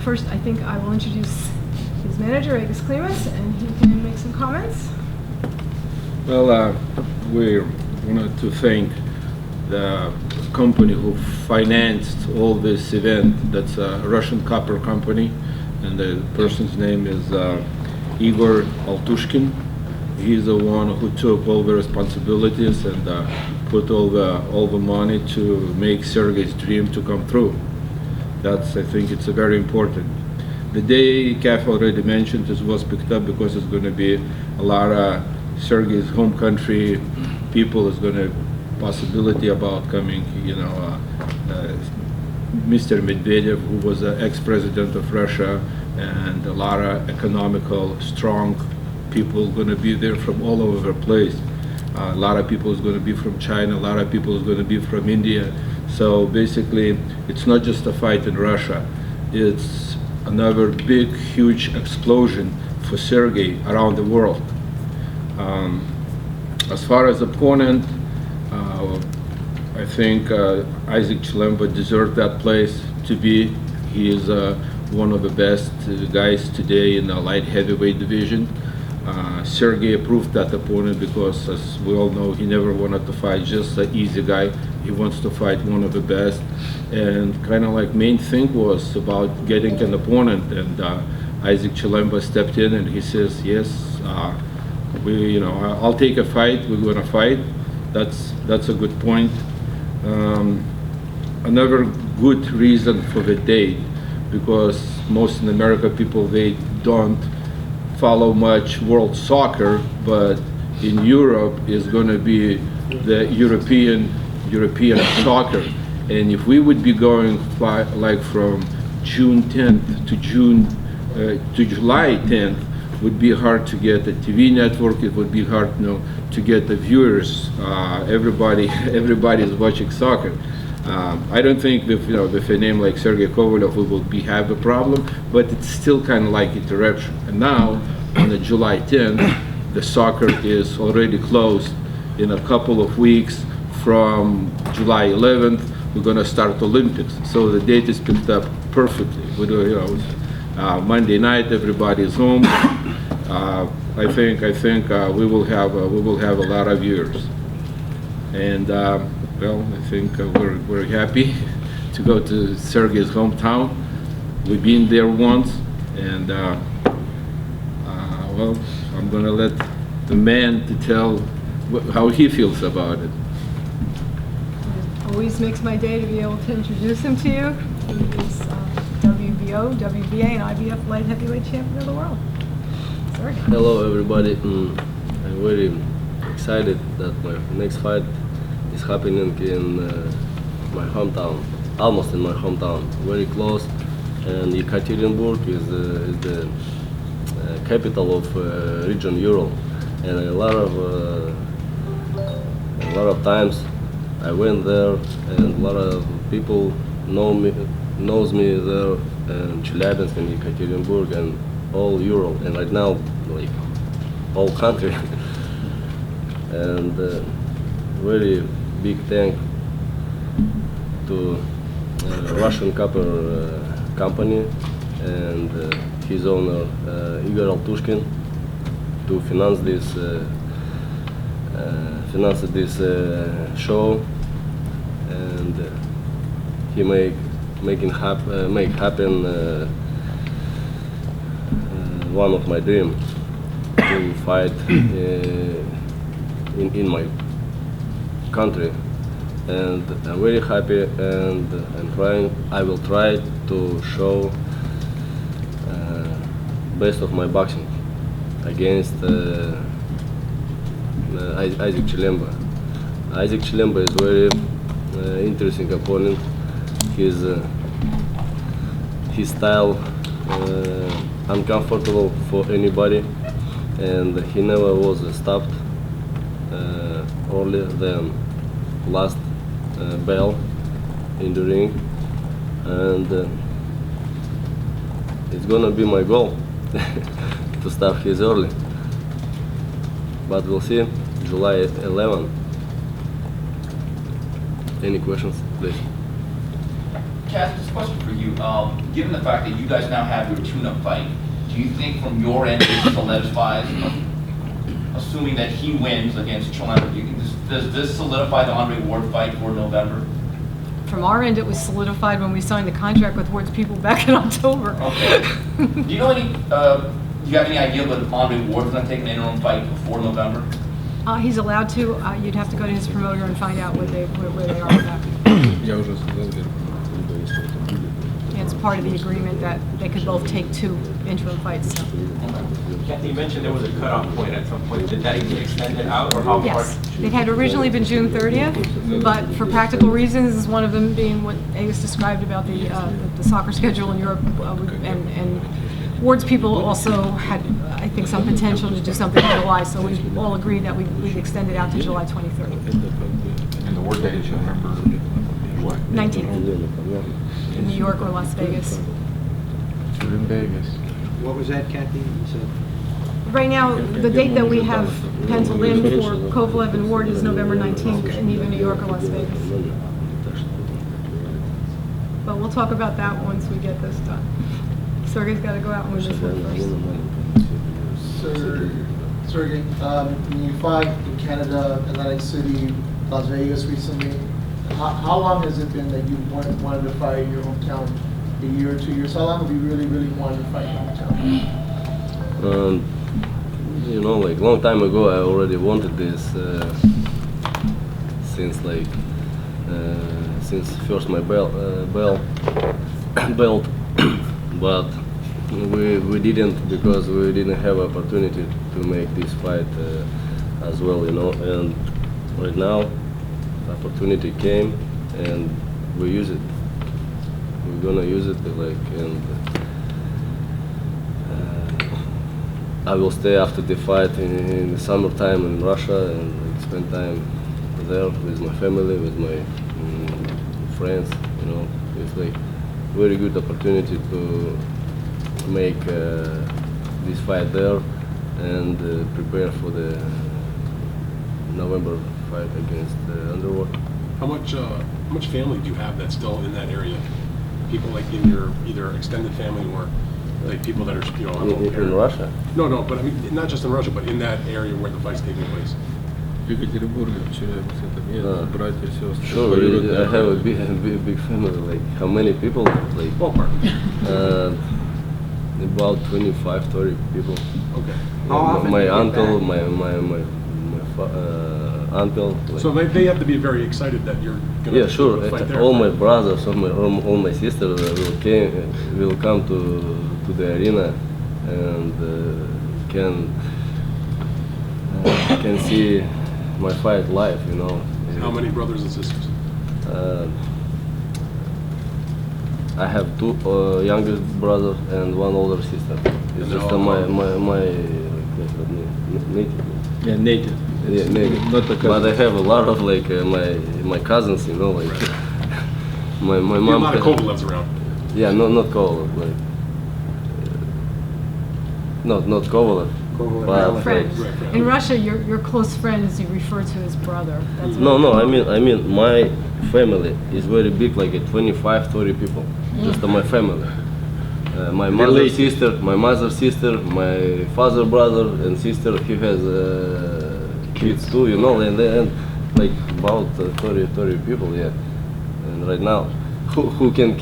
first, I think I will introduce his manager, Isaac Chilemba, and he can make some comments. Well, we wanted to thank the company who financed all this event. That's a Russian copper company, and the person's name is Igor Altushkin. He's the one who took all the responsibilities and put all the money to make Sergey's dream to come through. That's, I think, it's very important. The day Kaf already mentioned, it was picked up because it's going to be a lot of Sergey's home country people. Is going to possibility about coming, Mr. Medvedev, who was the ex-president of Russia, and a lot of economical, strong people going to be there from all over the place. A lot of people is going to be from China, a lot of people is going to be from India. So basically, it's not just a fight in Russia. It's another big, huge explosion for Sergey around the world. As far as opponent, I think Isaac Chilemba deserved that place to be. He is one of the best guys today in the light heavyweight division. Sergey approved that opponent because, as we all know, he never wanted to fight just an easy guy. He wants to fight one of the best. And kind of like main thing was about getting an opponent. And Isaac Chilemba stepped in and he says, yes, I'll take a fight. We're going to fight. That's a good point. Another good reason for the date, because most in America people, they don't follow much world soccer, but in Europe is going to be the European soccer. And if we would be going like from June 10th to July 10th, would be hard to get a TV network. It would be hard, to get the viewers. Everybody is watching soccer. I don't think with a name like Sergey Kovalev we will have a problem, but it's still kind of like interruption. And now on the July 10th, the soccer is already closed. In a couple of weeks from July 11th, we're going to start Olympics. So the date is picked up perfectly. We do, Monday night, everybody is home. I think we will have a lot of viewers, and well, I think we're happy to go to Sergey's hometown. We've been there once, and well, I'm gonna let the man to tell how he feels about it. It always makes my day to be able to introduce him to you. He is WBO, WBA, and IBF light heavyweight champion of the world. Sorry. Hello everybody. I'm very excited that my next fight is happening in my hometown, almost in my hometown, very close. And Yekaterinburg is the capital of region Ural, and a lot of times I went there, and a lot of people knows me there, and Chelyabinsk and Yekaterinburg and all Ural, and right now like all country. And very big thank to Russian copper company and his owner Igor Altushkin to finance this show, and he make happen one of my dreams to fight in my country, and I'm very happy, and I will try to show best of my boxing against Isaac Chilemba. Isaac Chilemba is very interesting opponent. His style uncomfortable for anybody, and he never was stopped earlier than last bell in the ring, and it's gonna be my goal to stop his early, but we'll see. July 11. Any questions, please? Cass, this question for you. Given the fact that you guys now have your tune-up fight, do you think from your end it solidifies, assuming that he wins against Chilemba, does this solidify the Andre Ward fight for November? From our end, it was solidified when we signed the contract with Ward's people back in October. Okay. Do you know any, do you have any idea whether Andre Ward's going to take an interim fight before November? He's allowed to. You'd have to go to his promoter and find out where they are with that. Я уже сказал, It's part of the agreement that they could both take 2 interim fights. So. Kathy, you mentioned there was a cutoff point at some point. Did that get extended out, or how far? Yes, it had originally been June 30th, but for practical reasons, one of them being what Agus described about the soccer schedule in Europe, and Ward's people also had, I think, some potential to do something in July, so we all agreed that we'd extend it out to July 23rd. And the word date is November what? 19th, in New York or Las Vegas. In Vegas. What was that, Kathy? You said? Right now, the date that we have penciled in for Kovalev and Ward is November 19th in either New York or Las Vegas. But we'll talk about that once we get this done. Sergey's got to go out and move this one first. Sergey, you fought in Canada, Atlantic City, Las Vegas recently. How long has it been that you wanted to fight in your hometown? A year or 2 years? How long have you really wanted to fight in your hometown? You know, like long time ago, I already wanted this since first my belt, but we didn't, because we didn't have opportunity to make this fight as well, you know. And right now, opportunity came, and we use it. We're gonna use it, and I will stay after the fight in the summertime in Russia and spend time there with my family, with my friends. You know, it's like very good opportunity to make this fight there and prepare for the November fight against Underwood. How much family do you have that's still in that area? People like in your either extended family or like people that are, you know, in Russia? No, but I mean not just in Russia, but in that area where the fight's taking place. В Екатеринбурге, в Челябинске, там есть братья и сестры. Sure, I have a big family. Like how many people? Like Ballpark. About 25-30 people. Okay. How often My do you get uncle, back? my uncle. Like, So they have to be very excited that you're gonna yeah, sure. fight there. All my brothers, all my sisters will come to the arena and can see my fight live. You know. How many brothers and sisters? I have 2 youngest brothers and 1 older sister. It's And just they're all my native. Yeah, native. Yeah, native. Not the But I have a lot of my cousins, you know, like my You have a mom. lot of Kovalevs around. Yeah, not Kovalev, like not Kovalev. But Friends. Right. In Russia, your close friends you refer to as brother. That's no, I mean my family is very big, like 25-30 people. Just my family. My mother's sister, my father brother and sister. He has kids too, you know, and like about 30 people, yeah. And right now, who can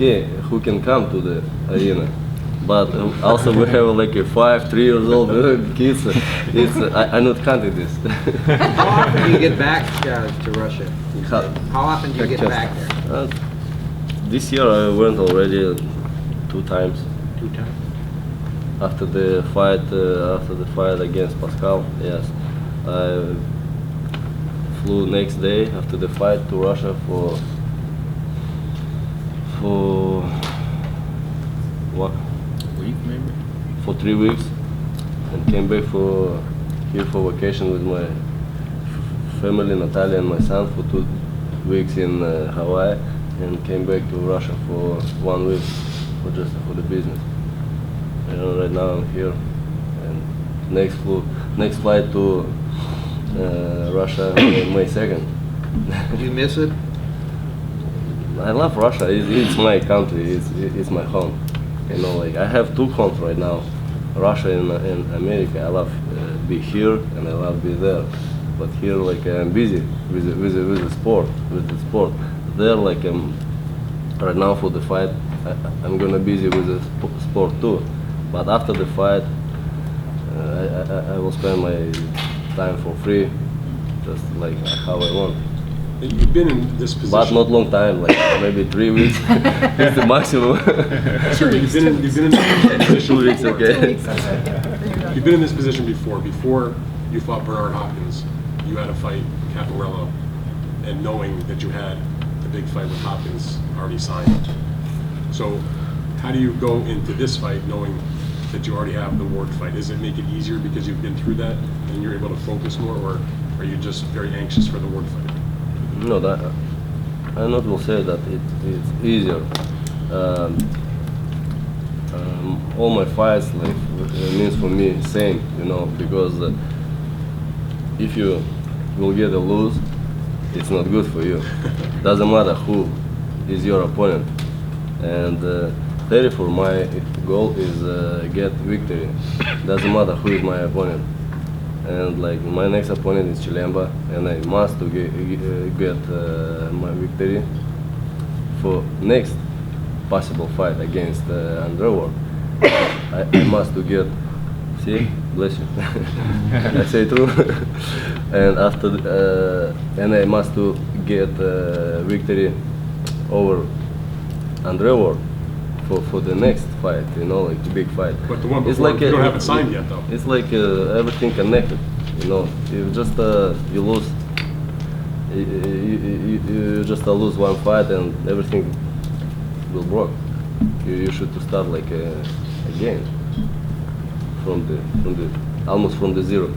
come to the arena? But also we have like a 5-3 years old kids. It's I not counted this. How often do you get back to Russia? How often do you get Just, back there? This year I went already 2 times. 2 times? After the fight against Pascal, yes, I flew next day after the fight to Russia for what? Week maybe? For 3 weeks, and came back here for vacation with my family, Natalia and my son, for 2 weeks in Hawaii, and came back to Russia for 1 week for the business. And right now I'm here, and next flight to Russia May 2nd. Do you miss it? I love Russia. It's my country. It's my home. You know, like I have two homes right now, Russia and America. I love be here and I love be there. But here, like I'm busy with the sport, There, like right now for the fight, I'm gonna busy with the sport too. But after the fight, I will spend my time for free, just like how I want. You've been in this position. But not long time, like maybe 3 weeks. It's the maximum. Sure, you've been in this position. 2 weeks, okay. 2 weeks, that's right, yeah. There you go. You've been in this position before. Before you fought Bernard Hopkins, you had to fight Capoello, and knowing that you had the big fight with Hopkins already signed. So, how do you go into this fight knowing that you already have the Ward fight? Does it make it easier because you've been through that and you're able to focus more, or are you just very anxious for the Ward fight? No, that I not will say that it's easier. All my fights like means for me same, you know, because if you will get a lose, it's not good for you. Doesn't matter who is your opponent, and therefore my goal is get victory. Doesn't matter who is my opponent. And like my next opponent is Chilemba, and I must to get my victory for next possible fight against Andre Ward. I must to get, see, bless you, I say true. And after, and I must to get victory over Andre Ward for the next fight, you know, like the big fight. But the one before, it's like you don't have it signed yet, though. It's like everything connected, you know. You just you lose, you just lose one fight and everything will broke. You should to start like again from the almost from the zero.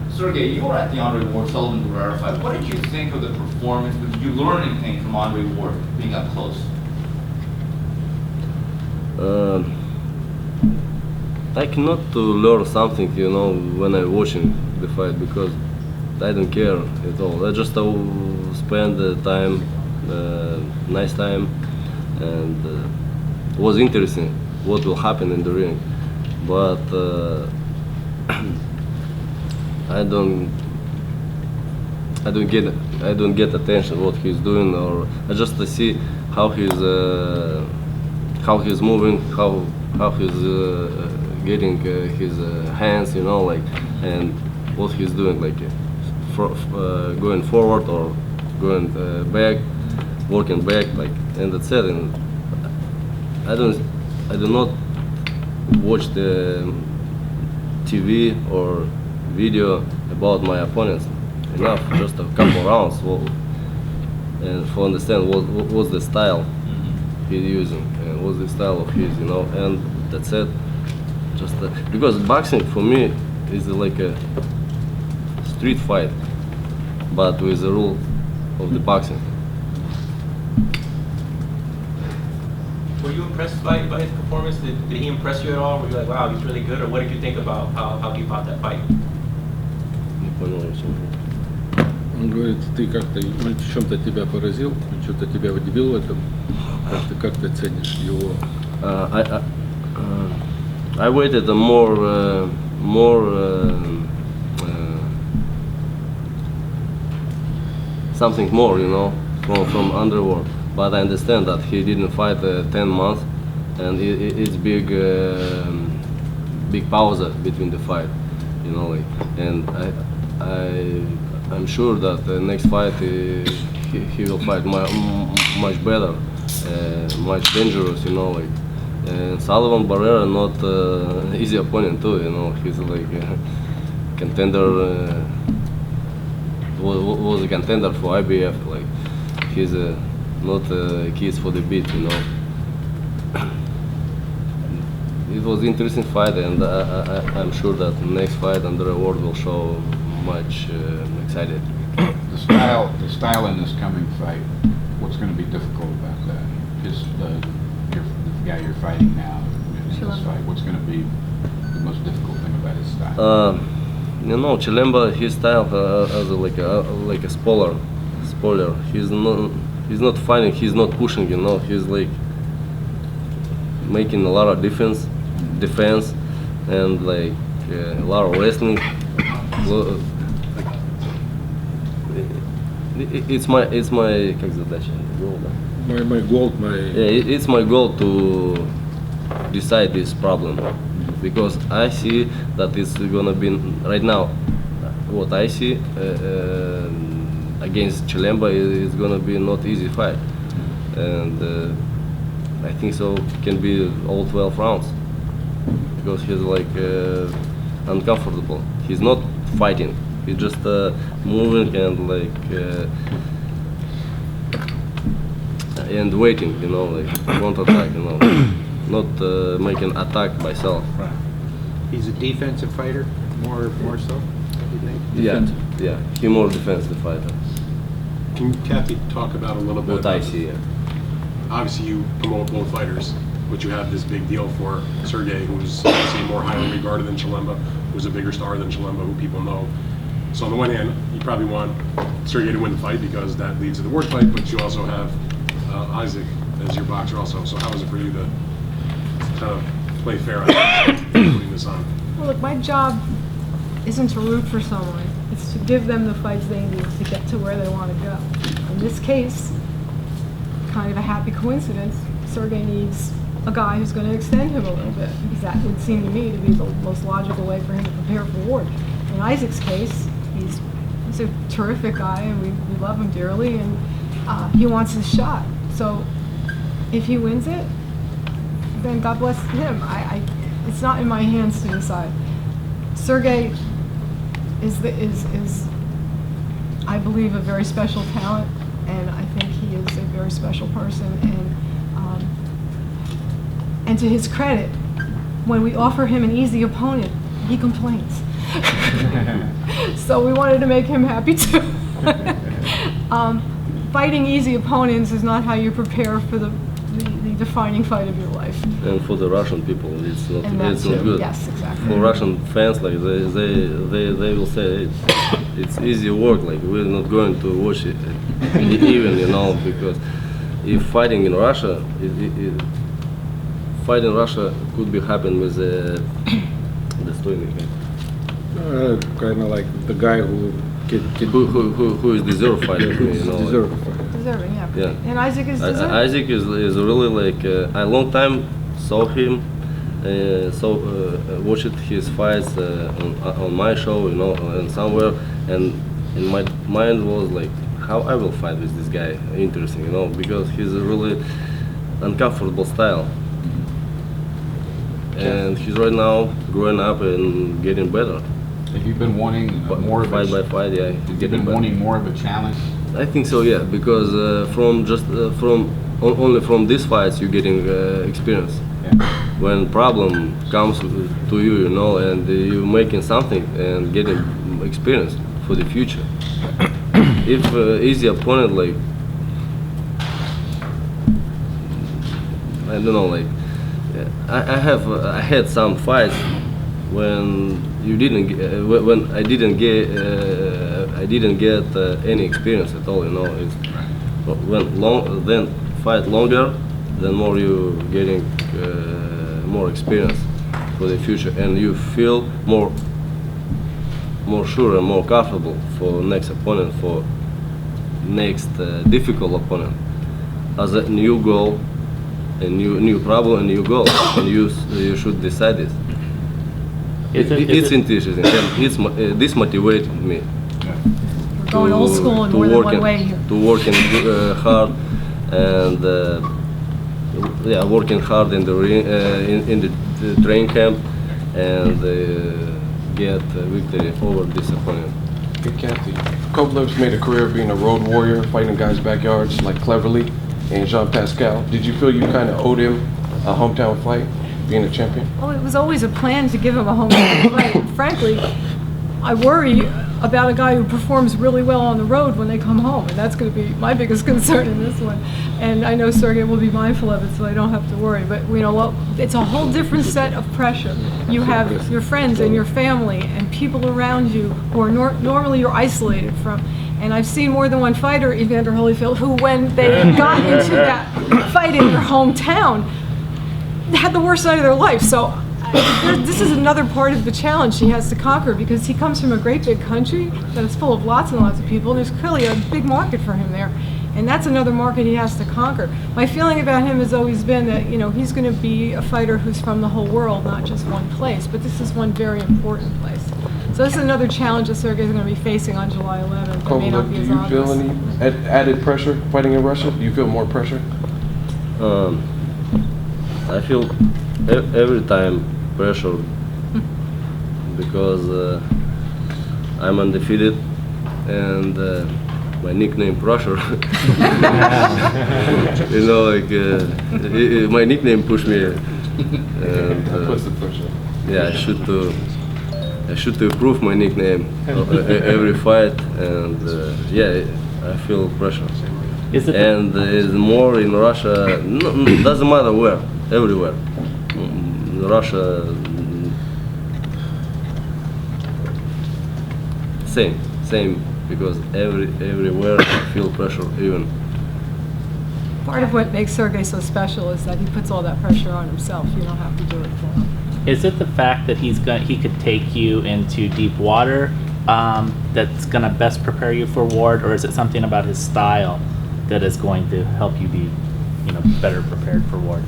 Sergey, you were at the Andre Ward Sullivan Guerrero fight. What did you think of the performance? Did you learn anything from Andre Ward being up close? I cannot to learn something, you know, when I'm watching the fight, because I don't care at all. I just spend the time, nice time, and was interesting what will happen in the ring. But I don't get attention what he's doing, or I just see how he's moving, how he's getting his hands, you know, like, and what he's doing, like going forward or going back, working back, like, and that's it. And I do not watch the TV or video about my opponents enough, just a couple rounds, and for understand what's the style he's using and what's the style of his, you know, and that's it. Just because boxing for me is like a street fight, but with the rule of the boxing. Were you impressed by his performance? Did he impress you at all? Were you like, wow, he's really good? Or what did you think about how he fought that fight? Не понял я, чем. Он говорит, ты как-то, он в чем-то тебя поразил, что-то тебя удивил в этом, как ты ценишь его? I waited something more, you know, from Underworld. But I understand that he didn't fight 10 months, and it's big pause between the fight, you know, like, and I'm sure that the next fight he will fight much better, much dangerous, you know, like. And Sullivan Barrera not easy opponent too, you know. He's like a contender, was a contender for IBF. Like, he's not a kiss for the beat, you know. It was an interesting fight, and I'm sure that the next fight and the reward will show much excited. The style in this coming fight, what's going to be difficult about that? The guy you're fighting now in this fight, what's going to be the most difficult thing about his style? You know, Chilemba, his style as like a spoiler. He's not he's not fighting, he's not pushing, you know. He's like making a lot of defense, and like a lot of wrestling. It's my как задача? Goal, да? My goal, Yeah, it's my goal to decide this problem, because I see that it's gonna be right now. What I see against Chilemba is gonna be not easy fight, and I think so can be all 12 rounds, because he's like uncomfortable. He's not fighting. He's just moving and like and waiting, you know, like counter-attack, you know, not making attack by self. Right. He's a defensive fighter, more so, you think? Yeah, he more defensive fighter. Can Kathy talk about a little bit What I about, see, yeah. obviously you promote both fighters, but you have this big deal for Sergey, who's obviously more highly regarded than Chilemba, who's a bigger star than Chilemba, who people know. So on the one hand, you probably want Sergey to win the fight because that leads to the word fight, but you also have Isaac as your boxer also. So how is it for you to kind of play fair on putting this on? Well, look, my job isn't to root for someone. It's to give them the fights they need to get to where they want to go. In this case, kind of a happy coincidence, Sergey needs a guy who's going to extend him a little bit, because that would seem to me to be the most logical way for him to prepare for Ward. In Isaac's case, he's a terrific guy, and we love him dearly, and he wants his shot. So if he wins it, then God bless him. It's not in my hands to decide. Sergey is I believe a very special talent, and I think he is a very special person, and to his credit, when we offer him an easy opponent, he complains. So we wanted to make him happy too. Fighting easy opponents is not how you prepare for the defining fight of your life. And for the Russian people, it's not, And that it's not too. good. Yes, exactly. For Russian fans, like they will say it's easy work. Like we're not going to watch it even, you know, because if fighting in Russia, fighting in Russia could be happen with the kind of like the guy who who is deserve fighting, you know. deserve Like, a fight. Deserving, yeah. Yeah. And Isaac is deserving. Isaac is really like I long time saw him, watched his fights on my show, you know, and somewhere, and in my mind was like, how I will fight with this guy. Interesting, you know, because he's a really uncomfortable style, and he's right now growing up and getting better. Have you been wanting more of Fight a, by fight, yeah, he's you've getting been better. wanting more of a challenge? I think so, yeah, because only from these fights you're getting experience. Yeah. When problem comes to you, you know, and you're making something and getting experience for the future. If easy opponent, like I don't know, like I had some fights when you didn't when I didn't get any experience at all, you know. It's when then fight longer, then more you getting more experience for the future, and you feel more sure and more comfortable for next opponent, for next difficult opponent, as a new goal, a new problem, a new goal, and you should decide it. It's interesting, and this motivated me. We're going old school in more than one way here. To working hard, and working hard in the ring, in the training camp, and get victory over this opponent. Hey, Kathy. Kovalev's made a career of being a road warrior, fighting in guys' backyards like Cleverly and Jean Pascal. Did you feel you kind of owed him a hometown fight, being a champion? Well, it was always a plan to give him a hometown fight. Frankly, I worry about a guy who performs really well on the road when they come home, and that's going to be my biggest concern in this one. And I know Sergey will be mindful of it, so I don't have to worry. But you know what? It's a whole different set of pressure. You have your friends and your family and people around you who are normally you're isolated from, And I've seen more than one fighter, Evander Holyfield, who when they got into that fight in their hometown, had the worst night of their life. So this is another part of the challenge he has to conquer, because he comes from a great big country that is full of lots and lots of people, and there's clearly a big market for him there. And that's another market he has to conquer. My feeling about him has always been that, you know, he's going to be a fighter who's from the whole world, not just one place. But this is one very important place. So this is another challenge that Sergey's going to be facing on July 11th. That may not Kovalev, be do as you feel obvious. any added pressure fighting in Russia? Do you feel more pressure? I feel every time pressure because I'm undefeated and my nickname Pressure. You know, like my nickname pushed me. And, What's the pressure? yeah, I should improve my nickname every fight, and yeah, I feel pressure. Is it And it's more in Russia. No, doesn't matter where, everywhere. Russia, same, because everywhere I feel pressure even. Part of what makes Sergey so special is that he puts all that pressure on himself. You don't have to do it for him. Is it the fact that he could take you into deep water that's going to best prepare you for Ward, or is it something about his style that is going to help you be, you know, better prepared for Ward?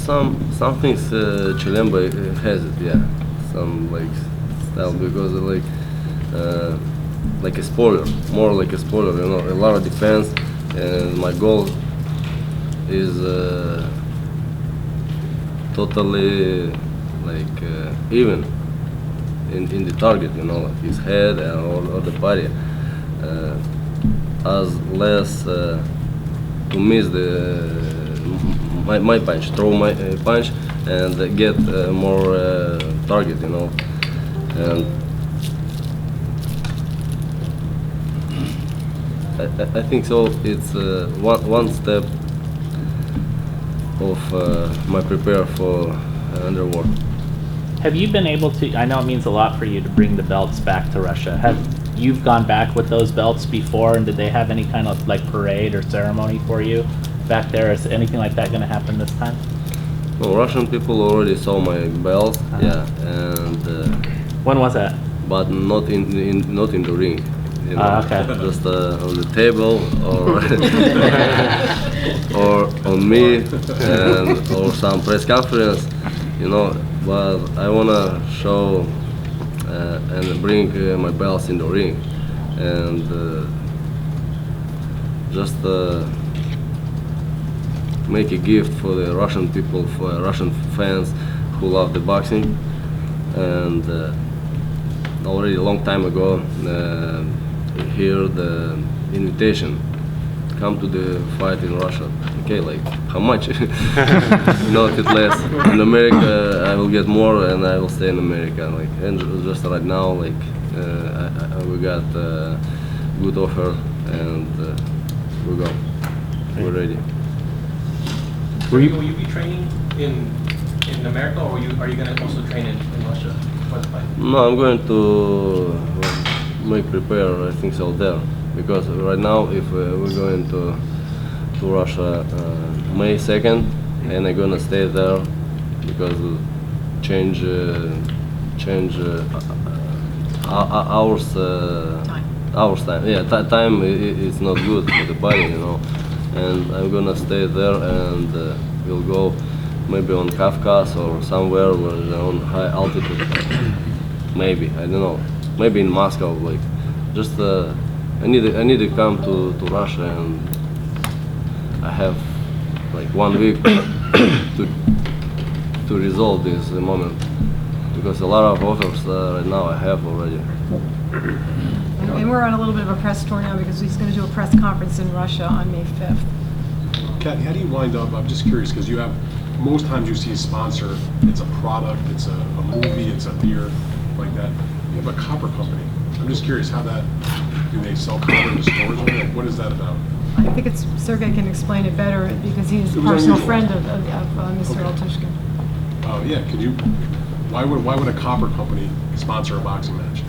Some things Chilemba has it, yeah. Some like style because like a spoiler, more like a spoiler. You know, a lot of defense, and my goal is totally like even in the target. You know, like his head or the body, as less to miss my punch, throw my punch, and get more target, you know. And I think so. It's one step of my prepare for underworld. Have you been able to, I know it means a lot for you to bring the belts back to Russia. Have you gone back with those belts before, and did they have any kind of like parade or ceremony for you back there? Is anything like that going to happen this time? No, Russian people already saw my belt, yeah, and When was that? but not in the ring. You know, okay. Just on the table or on me and or some press conference, you know. But I wanna show and bring my belts in the ring and just make a gift for the Russian people, for Russian fans who love the boxing. And already a long time ago, hear the invitation, come to the fight in Russia. Okay, like how much? No, it less. In America, I will get more, and I will stay in America. Like, and just right now, like we got good offer, and we go. We're ready. Will you be training in America, or are you going to also train in Russia for the fight? No, I'm going to make prepare. I think so there, because right now, if we're going to Russia May 2nd, and I'm gonna stay there because change hours time. Yeah, time is not good for the body, you know. And I'm gonna stay there, and we'll go maybe on Kafkas or somewhere where they're on high altitude. Maybe, I don't know. Maybe in Moscow, like just I need to come to Russia, and I have like 1 week to resolve this moment, because a lot of offers right now I have already. And we're on a little bit of a press tour now because he's going to do a press conference in Russia on May 5th. Kathy, how do you wind up, I'm just curious, because you have, most times you see a sponsor, it's a product, it's a movie, it's a beer, like that. You have a copper company. I'm just curious how that, do they sell copper in the stores? What is that about? I think it's Sergey can explain it better because he's a It was personal unusual. friend of Mr. Okay. Altushkin. Oh, yeah, could you Why would a copper company sponsor a boxing match?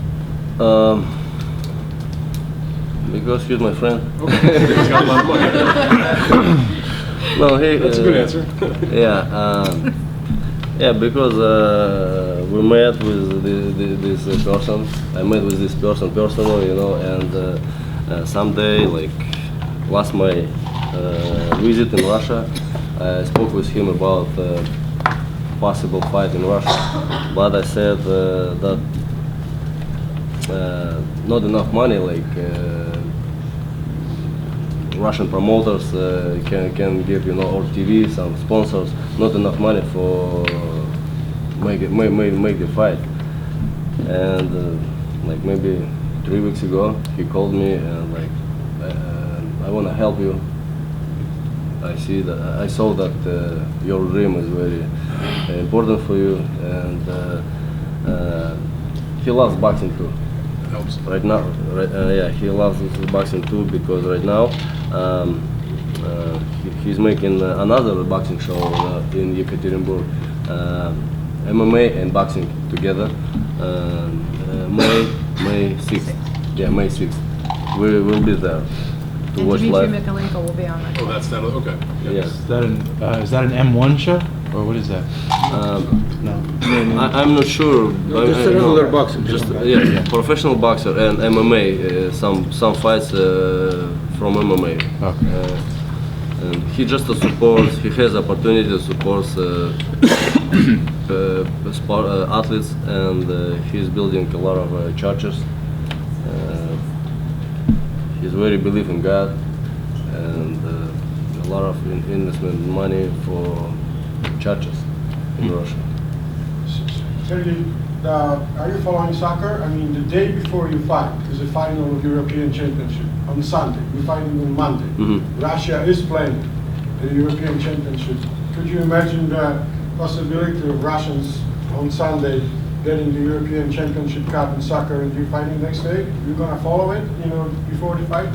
Because he's my friend. Okay, he's got a lot of money. No, he. That's a good answer. Yeah, because we met with this person. I met with this person personally, and someday, like last my visit in Russia, I spoke with him about possible fight in Russia, but I said that not enough money, like Russian promoters can give, or TV, some sponsors, not enough money for make the fight. And like maybe 3 weeks ago, he called me and like, I want to help you. I saw that your dream is very important for you, and he loves boxing too. Helps. Right now, he loves boxing too, because right now he's making another boxing show in Yekaterinburg, MMA and boxing together. May 6th. Yeah, May 6th. We will be there to And watch Dmitry live. Mikalenko will be on that. Oh, that's that. Okay. Yes. Is that an M1 show, or what is that? No. I'm not sure. Just a regular boxing. Just professional boxer and MMA. Some fights from MMA. Okay. And he just supports. He has opportunity to support athletes, and he's building a lot of churches. He's very believe in God, and a lot of investment money for churches in Russia. Sergey, are you following soccer? I mean, the day before you fight is the final of European Championship on Sunday. You're fighting on Monday. Mm-hmm. Russia is playing the European Championship. Could you imagine the possibility of Russians on Sunday getting the European Championship Cup in soccer and you fighting next day? You're gonna follow it, before the fight?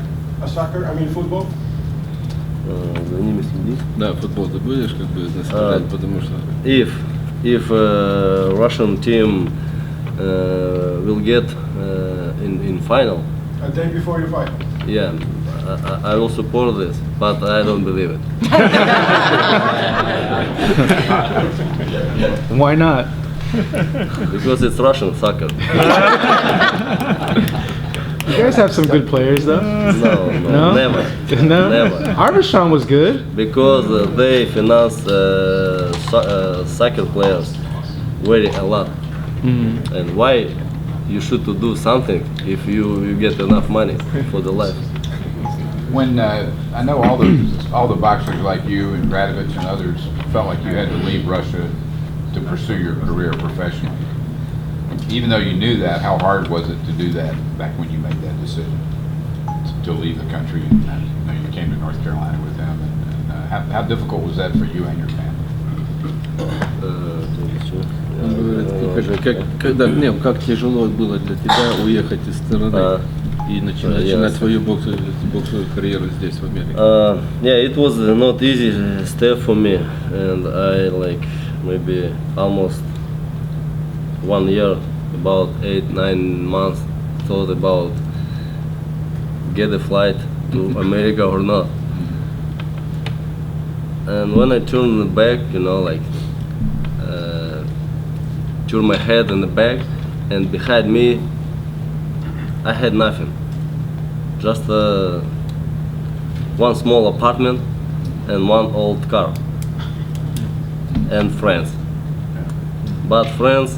Football? За ними следить. Да, футбол ты будешь как бы наставлять, потому что... If Russian team will get in final, A day before you fight. yeah, I will support this, but I don't believe it. Why not? Because it's Russian soccer. You guys have some good players, though. No, never. No? Never. Arbitron was good. Because they finance soccer players a lot. Mm-hmm. And why you should to do something if you get enough money for the life? When I know all the boxers like you and Radovich and others felt like you had to leave Russia to pursue your career professionally. Even though you knew that, how hard was it to do that back when you made that decision to leave the country? And you came to North Carolina with them. And how difficult was that for you and your family? Он говорит, как тяжело было для тебя уехать из страны и начинать свою боксовую карьеру здесь, в Америке? Yeah, it was not easy step for me, and I maybe almost 1 year, about 8-9 months, thought about get a flight to America or not. And when I turned back, turned my head in the back, and behind me, I had nothing. Just one small apartment and one old car, and friends. But friends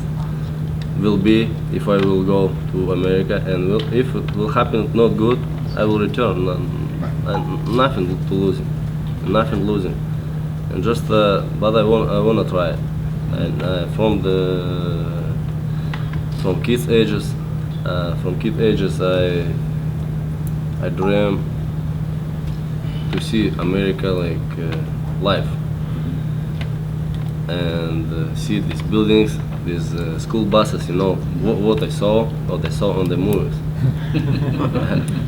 will be if I will go to America, and if it will happen not good, I will return. Nothing to losing, nothing losing, and just. But I wanna try it. And from kids ages, I dream to see America live, and see these buildings, these school buses. What I saw on the movies.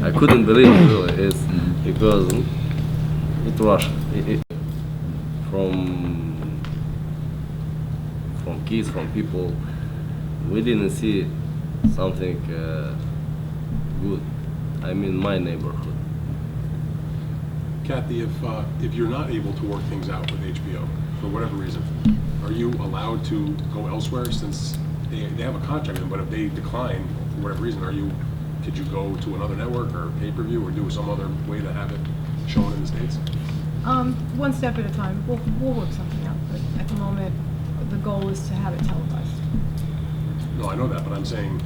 I couldn't believe it really. It's because it's Russia. From kids, from people we didn't see something good. I mean, my neighborhood. Kathy, if you're not able to work things out with HBO for whatever reason, are you allowed to go elsewhere since they have a contract with them? But if they decline for whatever reason, could you go to another network or pay-per-view or do some other way to have it shown in the States? One step at a time. We'll work something out, but at the moment, the goal is to have it televised. No, I know that, but I'm saying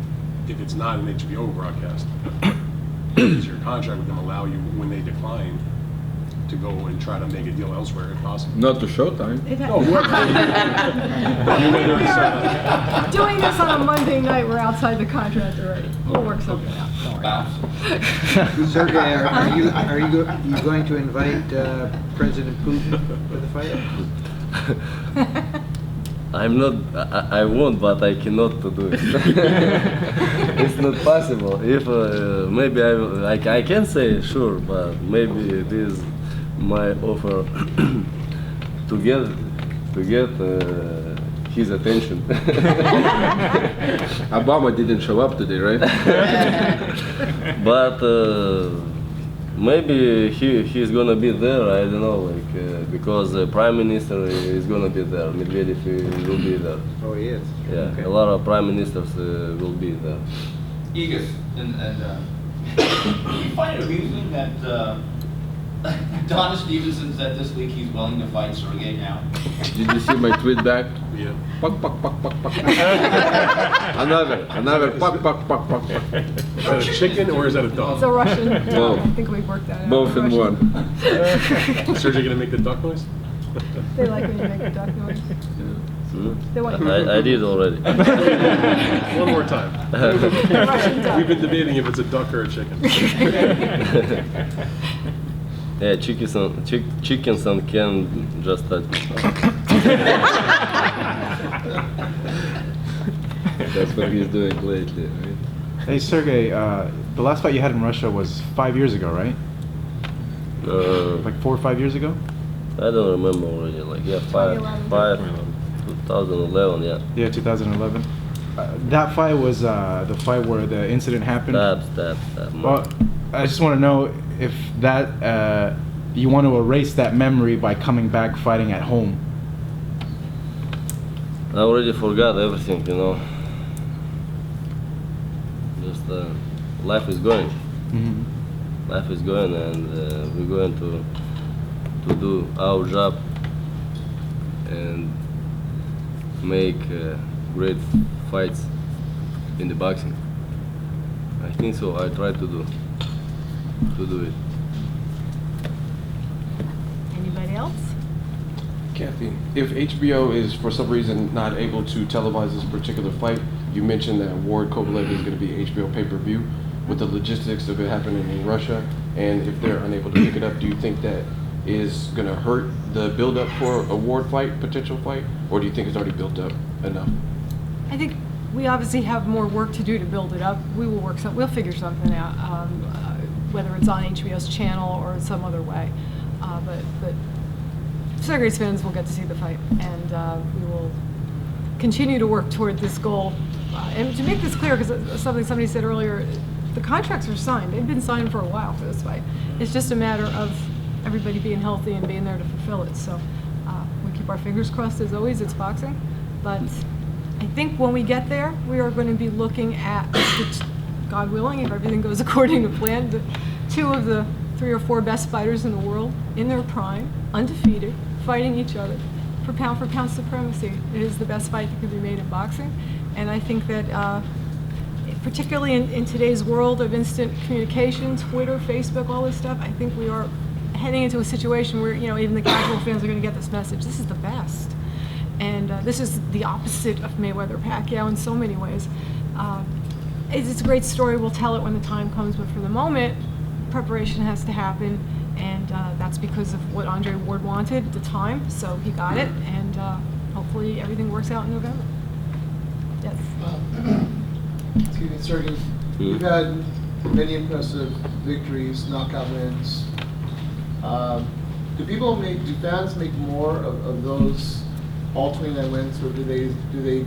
if it's not an HBO broadcast, does your contract with them allow you, when they decline, to go and try to make a deal elsewhere if possible? Not to Showtime. No, Doing this on a Monday night, we're outside the contract already. We'll work something out. Don't worry. Sergey, are you going to invite President Putin for the fight? I'm not. I won't, but I cannot to do it. It's not possible. If maybe I can say sure, but maybe it is my offer to get his attention. Obama didn't show up today, right? But maybe he's gonna be there. I don't know, because the prime minister is gonna be there. Medvedev will be there. Oh, he is? Yeah, Okay. a lot of prime ministers will be there. Igis, and do you find it amusing that Adonis Stevenson said this week he's willing to fight Sergey now? Did you see my tweet back? Yeah. Puck, puck, puck, puck, puck. Another puck, puck, puck, puck, puck. Is that a chicken or is that a dog? It's a Russian. Both. I think we've worked that out. Both in Russian. one. Is Sergey gonna make the duck noise? They like when you make the duck noise. They want I did already. One more time. Russian duck. We've been debating if it's a duck or a chicken. Yeah, chickens and can just touch. That's what he's doing lately, right? Hey, Sergey, the last fight you had in Russia was 5 years ago, right? Like 4 or 5 years ago? I don't remember already. Like 2011. Yeah. Yeah, 2011. That fight was the fight where the incident happened. Stab. Well, I just want to know if that you want to erase that memory by coming back fighting at home. I already forgot everything, Just life is going. Mm-hmm. Life is going, and we're going to do our job and make great fights in the boxing. I think so. I try to do it. Anybody else? Kathy, if HBO is for some reason not able to televise this particular fight, you mentioned that Ward Kovalev is going to be HBO pay-per-view. With the logistics of it happening in Russia, and if they're unable to pick it up, do you think that is going to hurt the build-up for a Ward fight, potential fight, or do you think it's already built up enough? I think we obviously have more work to do to build it up. We'll figure something out, whether it's on HBO's channel or in some other way. But Sergey's fans will get to see the fight, and we will continue to work toward this goal. And to make this clear, because somebody said earlier, the contracts are signed. They've been signed for a while for this fight. It's just a matter of everybody being healthy and being there to fulfill it. So we keep our fingers crossed as always. It's boxing. But I think when we get there, we are going to be looking at, God willing, if everything goes according to plan, two of the 3 or 4 best fighters in the world in their prime, undefeated, fighting each other for pound supremacy. It is the best fight that could be made in boxing. And I think that particularly in today's world of instant communication, Twitter, Facebook, all this stuff, I think we are heading into a situation where, even the casual fans are going to get this message. This is the best. And this is the opposite of Mayweather-Pacquiao in so many ways. It's a great story. We'll tell it when the time comes. But for the moment, preparation has to happen. And that's because of what Andre Ward wanted at the time. So he got it. And hopefully everything works out in November. Yes. Excuse me, Sergey. You've had many impressive victories, knockout wins. Do fans make more of those all 29 wins, or do they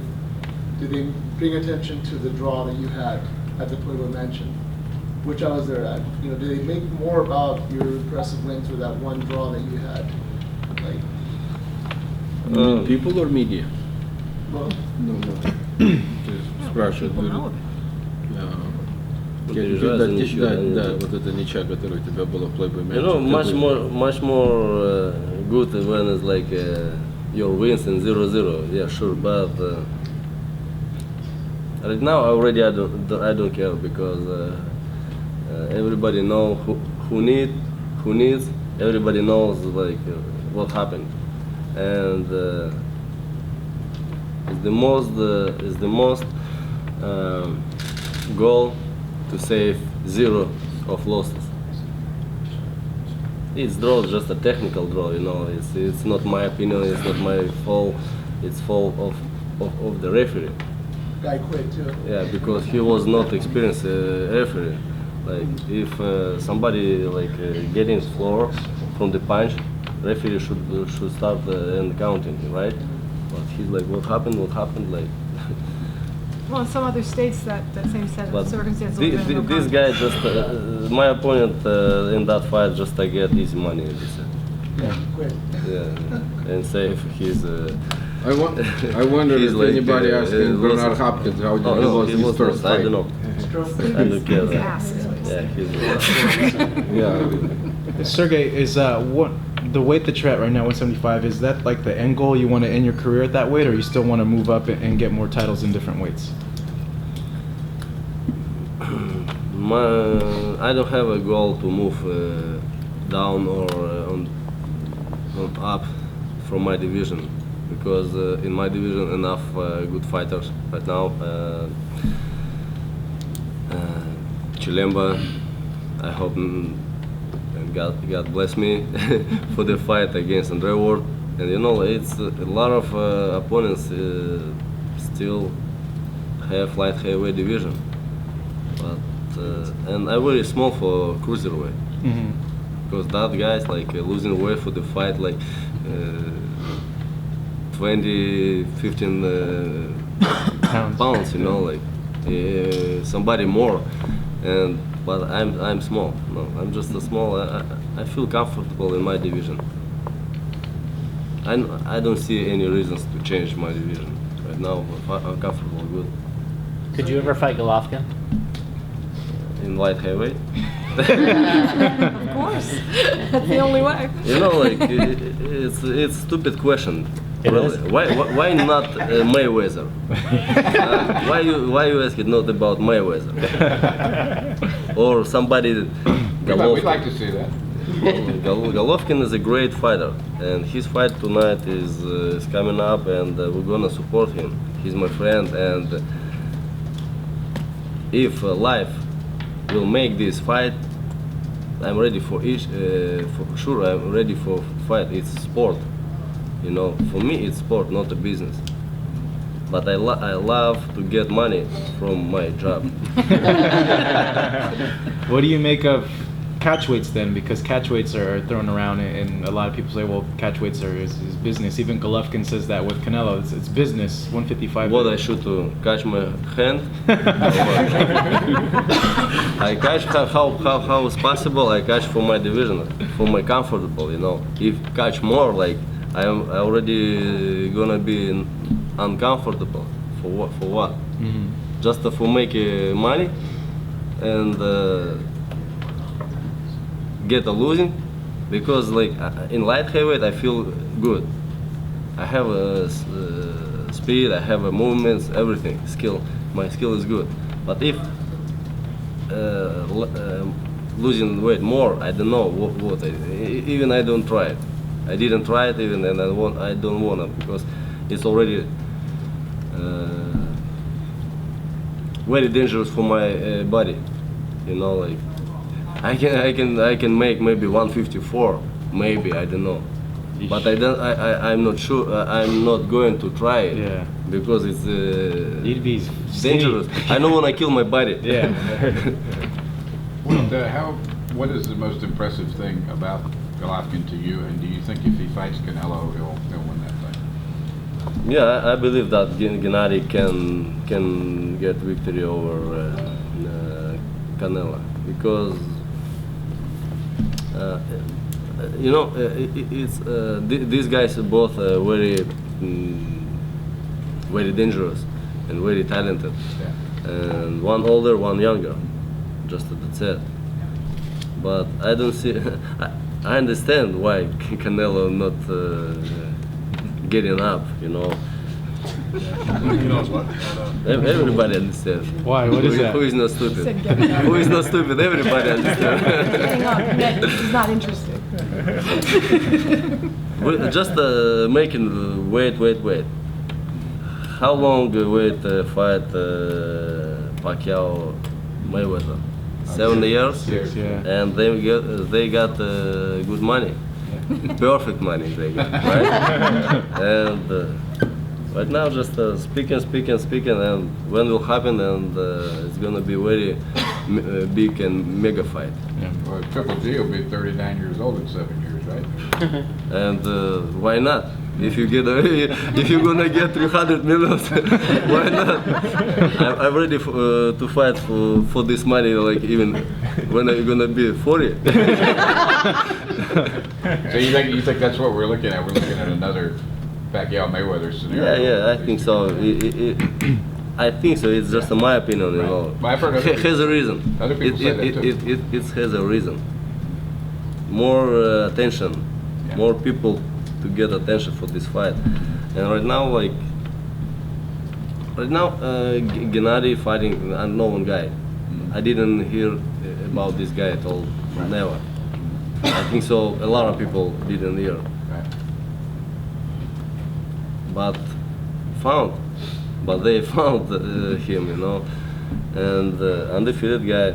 did they bring attention to the draw that you had at the Pueblo Mansion? Which I was there at. You know, did they make more about your impressive wins with that one draw that you had? Like, You mean people or media? well, No. Спрашивают, говорят, Переживать за ничью, да, вот эта ничья, которая у тебя была в Playboy You know, Mansion. much more good when it's like your wins in 0-0. Yeah, sure, but right now already I don't care because everybody know who needs. Everybody knows like what happened, and it's the most goal to save 0 of losses. It's draw just a technical draw, you know. It's not my opinion. It's not my fault. It's fault of the referee. guy quit too. Yeah, because he was not experienced referee. Like if somebody like getting floor from the punch, referee should start and counting, right? But he's like, what happened? What happened? Like. Well, in some other states, that same set But of circumstances. will be no this contest. guy just my opponent in that fight just to get easy money. Yeah, quit. Yeah, and save his. I wonder He's if like, anybody asking lost- Bernard Hopkins how did Oh, he no, lost he his was first lost. I fight. don't know. I don't care. He's asked, is what he Yeah, said. he's. Yeah. Sergey, is what the weight that you're at right now, 175, is that like the end goal? You want to end your career at that weight, or you still want to move up and get more titles in different weights? I don't have a goal to move down or on up from my division because in my division enough good fighters right now. Chilemba, I hope and God bless me for the fight against Andre Ward. And you know, it's a lot of opponents still have light heavyweight division, but and I'm very small for cruiserweight because that guy's like losing weight for the fight like 20, 15 pounds, you know, like somebody more. And but I'm small. No, I'm just a small. I feel comfortable in my division. I don't see any reasons to change my division right now. I'm comfortable with. Could you ever fight Golovkin? In light heavyweight? Of course, that's the only way. You know, like it's a stupid question. It Really. is? Why not Mayweather? Why you ask it not about Mayweather or somebody? We'd like to see that. Golovkin is a great fighter, and his fight tonight is coming up, and we're gonna support him. He's my friend, and if life will make this fight, I'm ready for each. For sure, I'm ready for fight. It's sport, you know. For me, it's sport, not a business. But I love to get money from my job. What do you make of catch weights then? Because catch weights are thrown around, and a lot of people say, well, catch weights is business. Even Golovkin says that with Canelo, it's business. 155. What I should catch my hand? I catch how is possible. I catch for my division, for my comfortable. You know, if catch more, like I already gonna be uncomfortable. For what? For what? Just for make money and get a losing, because like in light heavyweight I feel good. I have a speed, I have a movements, everything, skill. My skill is good. But if losing weight more, I don't know what even I don't try it. I didn't try it even, and I don't wanna because it's already very dangerous for my body. You know, like I can make maybe 154, maybe, I don't know. But I'm not sure. I'm not going to try it. Yeah. Because it's It'd be dangerous. I don't want to kill my body. Yeah. What is the most impressive thing about Golovkin to you? And do you think if he fights Canelo, he'll win that fight? Yeah, I believe that Gennady can get victory over Canelo because you know these guys are both very dangerous and very talented, and one older, one younger. Just that's it. But I don't see. I understand why Canelo not getting up. You know. He knows what? Everybody understands. Why? What is that? Who is not stupid? Said getting up. Who is not stupid? Everybody understands. Getting up, he's not interested. Just making wait. How long wait fight Pacquiao Mayweather? 7 years. Yeah. And they got good money, perfect money they got, right? And right now just speaking, and when will happen, and it's gonna be very big and mega fight. Well, Triple G will be 39 years old in 7 years, right? And why not? If you get if you're gonna get 300 million, why not? I'm ready to fight for this money. Like even when are you gonna be 40? So you think that's what we're looking at? We're looking at another Pacquiao Mayweather scenario. Yeah, I think so. I think so. It's just my opinion, you know. But I've heard It has a reason. Other people say that too. It has a reason. More attention, more people to get attention for this fight. And right now, Gennady fighting an unknown guy. I didn't hear about this guy at all. Never. I think so. A lot of people didn't hear. But they found him, you know, and undefeated guy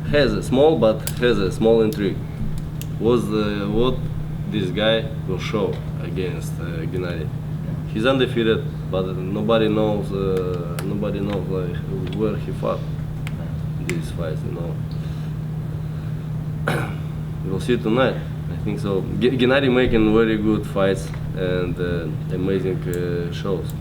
has a small intrigue. Was what this guy will show against Gennady. He's undefeated, but nobody knows like where he fought these fights, you know. We'll see tonight. I think so. Gennady making very good fights and amazing shows.